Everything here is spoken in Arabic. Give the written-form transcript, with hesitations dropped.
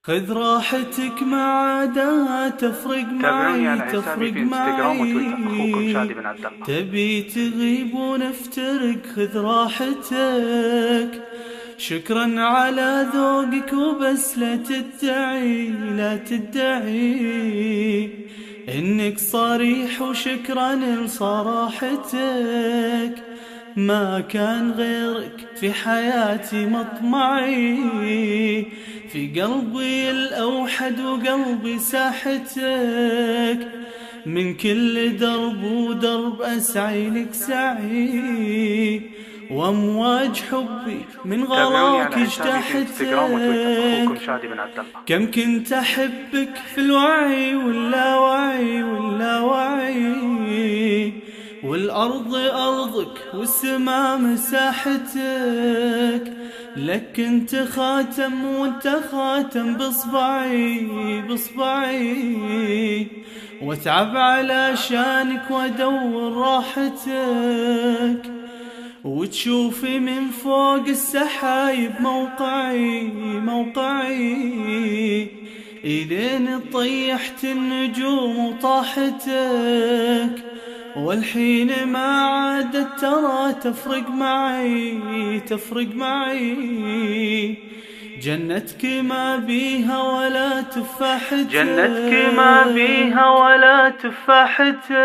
خذ راحتك ما عادها تفرق معي تفرق معي. تبي تغيب ونفترق خذ راحتك. شكرا على ذوقك وبس لا تدعي لا تدعي انك صريح، وشكرا لصراحتك. ما كان غيرك في حياتي مطمعي، في قلبي الأوحد وقلبي ساحتك. من كل درب ودرب أسعي لك سعي، وأمواج حبي من غلاك اجتاحتك. كم كنت أحبك في الوعي واللاوعي واللاوعي، والأرض أرضك والسماء مساحتك. لك كنت خاتم وانت خاتم بصبعي بصبعي، واتعب على شانك وادور راحتك. وتشوفي من فوق السحايب موقعي موقعي، إلين طيحت النجوم وطاحتك. والحين ما عادت ترى تفرق معي تفرق معي، جنتك ما بيها ولا تفاحتك، جنتك ما بيها ولا تفاحتك.